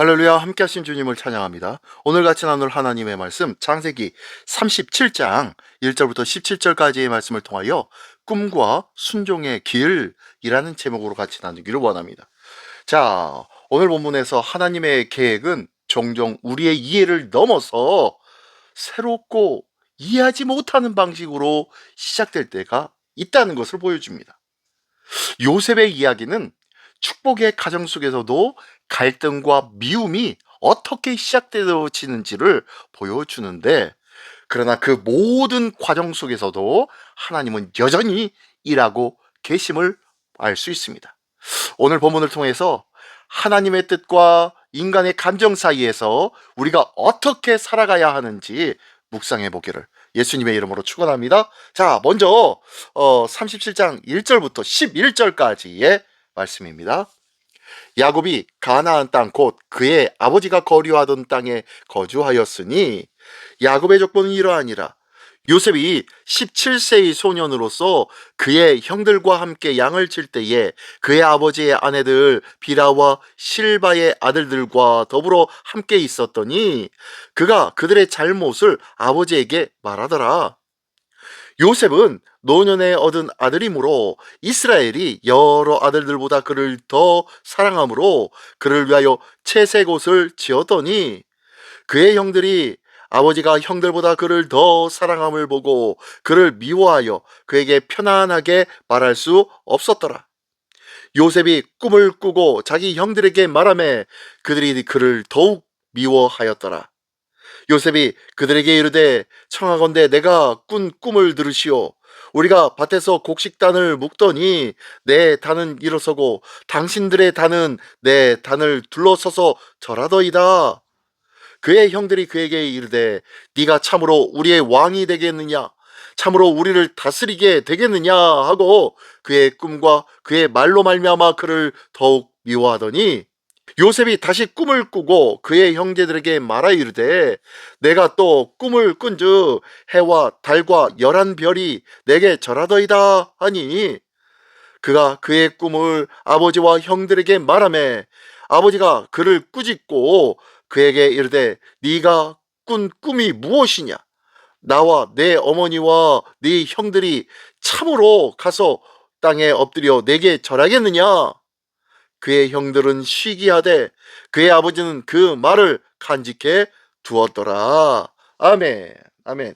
할렐루야, 함께 하신 주님을 찬양합니다. 오늘 같이 나눌 하나님의 말씀 창세기 37장 1절부터 17절까지의 말씀을 통하여 꿈과 순종의 길이라는 제목으로 같이 나누기를 원합니다. 자, 오늘 본문에서 하나님의 계획은 종종 우리의 이해를 넘어서 새롭고 이해하지 못하는 방식으로 시작될 때가 있다는 것을 보여줍니다. 요셉의 이야기는 축복의 가정 속에서도 갈등과 미움이 어떻게 시작되어지는지를 보여주는데, 그러나 그 모든 과정 속에서도 하나님은 여전히 일하고 계심을 알 수 있습니다. 오늘 본문을 통해서 하나님의 뜻과 인간의 감정 사이에서 우리가 어떻게 살아가야 하는지 묵상해 보기를 예수님의 이름으로 축원합니다. 자, 먼저 37장 1절부터 11절까지의 말씀입니다. 야곱이 가나안 땅 곧 그의 아버지가 거류하던 땅에 거주하였으니 야곱의 족보는 이러하니라. 요셉이 17세의 소년으로서 그의 형들과 함께 양을 칠 때에 그의 아버지의 아내들 비라와 실바의 아들들과 더불어 함께 있었더니 그가 그들의 잘못을 아버지에게 말하더라. 요셉은 노년에 얻은 아들이므로 이스라엘이 여러 아들들보다 그를 더 사랑하므로 그를 위하여 채색옷을 지었더니 그의 형들이 아버지가 형들보다 그를 더 사랑함을 보고 그를 미워하여 그에게 편안하게 말할 수 없었더라. 요셉이 꿈을 꾸고 자기 형들에게 말하매 그들이 그를 더욱 미워하였더라. 요셉이 그들에게 이르되 청하건대 내가 꾼 꿈을 들으시오. 우리가 밭에서 곡식단을 묶더니 내 단은 일어서고 당신들의 단은 내 단을 둘러서서 절하더이다. 그의 형들이 그에게 이르되 네가 참으로 우리의 왕이 되겠느냐, 참으로 우리를 다스리게 되겠느냐 하고 그의 꿈과 그의 말로 말미암아 그를 더욱 미워하더니 요셉이 다시 꿈을 꾸고 그의 형제들에게 말하 이르되 내가 또 꿈을 꾼즉 해와 달과 열한 별이 내게 절하더이다 하니 그가 그의 꿈을 아버지와 형들에게 말하매 아버지가 그를 꾸짖고 그에게 이르되 네가 꾼 꿈이 무엇이냐, 나와 내 어머니와 네 형들이 참으로 가서 땅에 엎드려 내게 절하겠느냐. 그의 형들은 시기하되 그의 아버지는 그 말을 간직해 두었더라. 아멘. 아멘.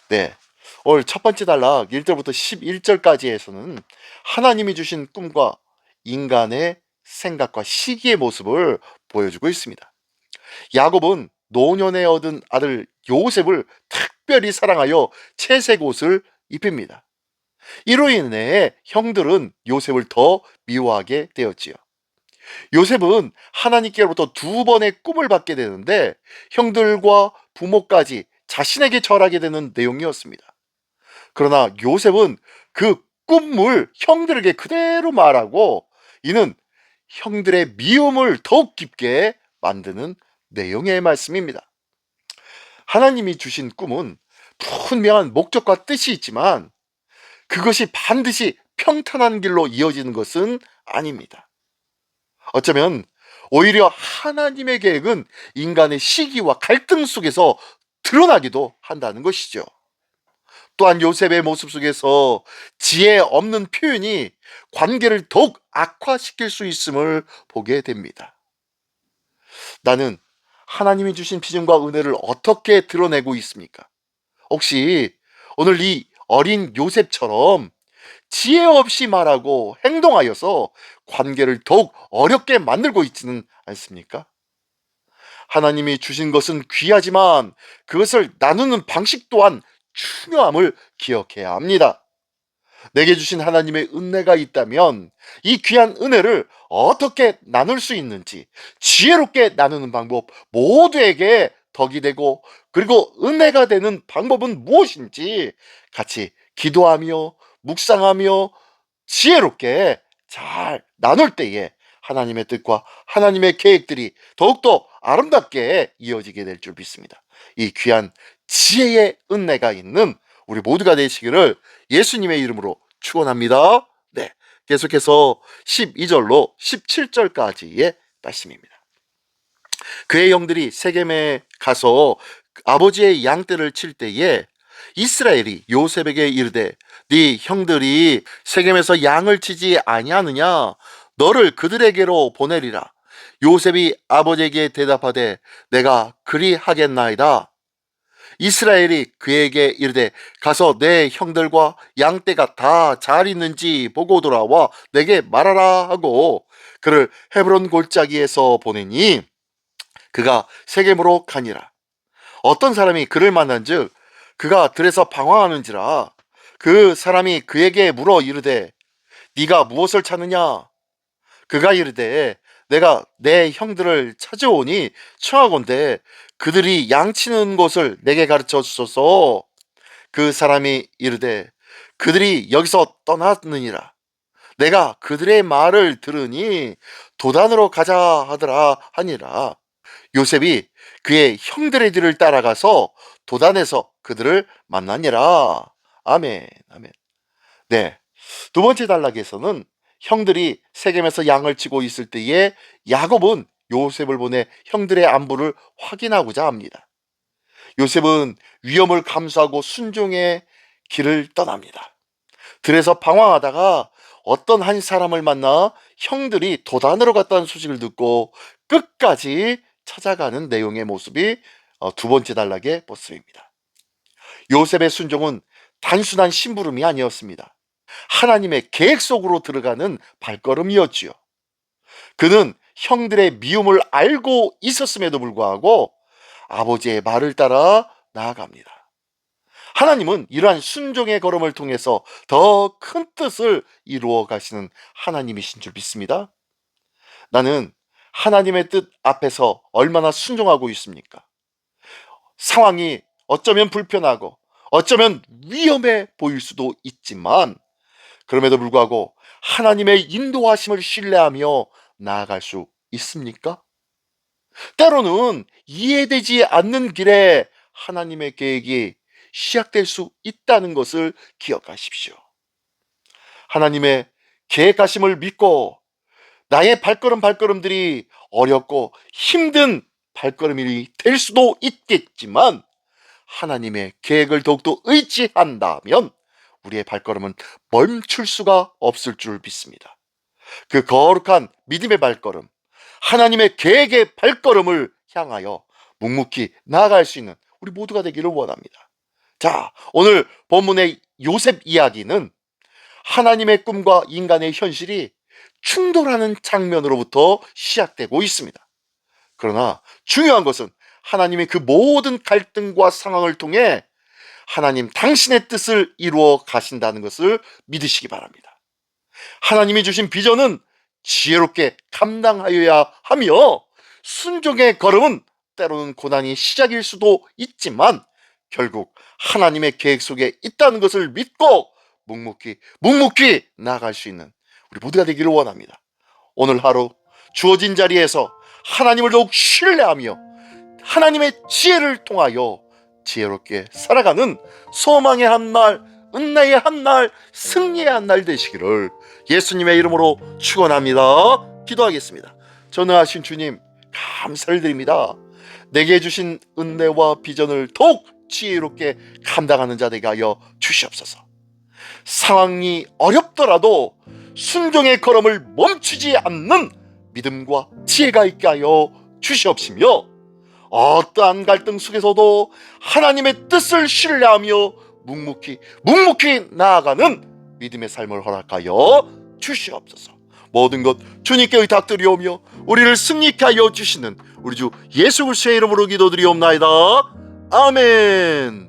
네, 오늘 첫 번째 단락 1절부터 11절까지에서는 하나님이 주신 꿈과 인간의 생각과 시기의 모습을 보여주고 있습니다. 야곱은 노년에 얻은 아들 요셉을 특별히 사랑하여 채색 옷을 입힙니다. 이로 인해 형들은 요셉을 더 미워하게 되었지요. 요셉은 하나님께로부터 두 번의 꿈을 받게 되는데 형들과 부모까지 자신에게 절하게 되는 내용이었습니다. 그러나 요셉은 그 꿈을 형들에게 그대로 말하고 이는 형들의 미움을 더욱 깊게 만드는 내용의 말씀입니다. 하나님이 주신 꿈은 분명한 목적과 뜻이 있지만 그것이 반드시 평탄한 길로 이어지는 것은 아닙니다. 어쩌면 오히려 하나님의 계획은 인간의 시기와 갈등 속에서 드러나기도 한다는 것이죠. 또한 요셉의 모습 속에서 지혜 없는 표현이 관계를 더욱 악화시킬 수 있음을 보게 됩니다. 나는 하나님이 주신 비전과 은혜를 어떻게 드러내고 있습니까? 혹시 오늘 이 어린 요셉처럼 지혜 없이 말하고 행동하여서 관계를 더욱 어렵게 만들고 있지는 않습니까? 하나님이 주신 것은 귀하지만 그것을 나누는 방식 또한 중요함을 기억해야 합니다. 내게 주신 하나님의 은혜가 있다면 이 귀한 은혜를 어떻게 나눌 수 있는지 지혜롭게 나누는 방법, 모두에게 덕이 되고 그리고 은혜가 되는 방법은 무엇인지 같이 기도하며 묵상하며 지혜롭게 잘 나눌 때에 하나님의 뜻과 하나님의 계획들이 더욱더 아름답게 이어지게 될 줄 믿습니다. 이 귀한 지혜의 은혜가 있는 우리 모두가 되시기를 예수님의 이름으로 축원합니다. 네, 계속해서 12절로 17절까지의 말씀입니다. 그의 형들이 세겜에 가서 아버지의 양떼를 칠 때에 이스라엘이 요셉에게 이르되 네 형들이 세겜에서 양을 치지 아니하느냐 너를 그들에게로 보내리라. 요셉이 아버지에게 대답하되 내가 그리하겠나이다. 이스라엘이 그에게 이르되 가서 내 형들과 양떼가 다 잘 있는지 보고 돌아와 내게 말하라 하고 그를 헤브론 골짜기에서 보내니 그가 세겜으로 가니라. 어떤 사람이 그를 만난즉 그가 들에서 방황하는지라. 그 사람이 그에게 물어 이르되 네가 무엇을 찾느냐. 그가 이르되 내가 내 형들을 찾아오니 청하건대 그들이 양치는 곳을 내게 가르쳐 주소서. 그 사람이 이르되 그들이 여기서 떠났느니라. 내가 그들의 말을 들으니 도단으로 가자 하더라 하니라. 요셉이 그의 형들의 뒤를 따라가서 도단에서 그들을 만나니라. 아멘. 아멘. 네. 두 번째 단락에서는 형들이 세겜에서 양을 치고 있을 때에 야곱은 요셉을 보내 형들의 안부를 확인하고자 합니다. 요셉은 위험을 감수하고 순종의 길을 떠납니다. 들에서 방황하다가 어떤 한 사람을 만나 형들이 도단으로 갔다는 소식을 듣고 끝까지 찾아가는 내용의 모습이 두 번째 단락의 모습입니다. 요셉의 순종은 단순한 심부름이 아니었습니다. 하나님의 계획 속으로 들어가는 발걸음이었지요. 그는 형들의 미움을 알고 있었음에도 불구하고 아버지의 말을 따라 나아갑니다. 하나님은 이러한 순종의 걸음을 통해서 더 큰 뜻을 이루어 가시는 하나님이신 줄 믿습니다. 나는 하나님의 뜻 앞에서 얼마나 순종하고 있습니까? 상황이 어쩌면 불편하고 어쩌면 위험해 보일 수도 있지만 그럼에도 불구하고 하나님의 인도하심을 신뢰하며 나아갈 수 있습니까? 때로는 이해되지 않는 길에 하나님의 계획이 시작될 수 있다는 것을 기억하십시오. 하나님의 계획하심을 믿고 나의 발걸음들이 어렵고 힘든 발걸음이 될 수도 있겠지만 하나님의 계획을 더욱더 의지한다면 우리의 발걸음은 멈출 수가 없을 줄 믿습니다. 그 거룩한 믿음의 발걸음, 하나님의 계획의 발걸음을 향하여 묵묵히 나아갈 수 있는 우리 모두가 되기를 원합니다. 자, 오늘 본문의 요셉 이야기는 하나님의 꿈과 인간의 현실이 충돌하는 장면으로부터 시작되고 있습니다. 그러나 중요한 것은 하나님이 그 모든 갈등과 상황을 통해 하나님 당신의 뜻을 이루어 가신다는 것을 믿으시기 바랍니다. 하나님이 주신 비전은 지혜롭게 감당하여야 하며 순종의 걸음은 때로는 고난이 시작일 수도 있지만 결국 하나님의 계획 속에 있다는 것을 믿고 묵묵히 나아갈 수 있는 우리 모두가 되기를 원합니다. 오늘 하루 주어진 자리에서 하나님을 더욱 신뢰하며 하나님의 지혜를 통하여 지혜롭게 살아가는 소망의 한날, 은혜의 한날, 승리의 한날 되시기를 예수님의 이름으로 축원합니다. 기도하겠습니다. 전능하신 주님 감사를 드립니다. 내게 주신 은혜와 비전을 더욱 지혜롭게 감당하는 자 되게 하여 주시옵소서. 상황이 어렵더라도 순종의 걸음을 멈추지 않는 믿음과 지혜가 있게 하여 주시옵시며 어떠한 갈등 속에서도 하나님의 뜻을 신뢰하며 묵묵히 나아가는 믿음의 삶을 허락하여 주시옵소서. 모든 것 주님께 의탁드리오며 우리를 승리케 하여 주시는 우리 주 예수 그리스도의 이름으로 기도드리옵나이다. 아멘.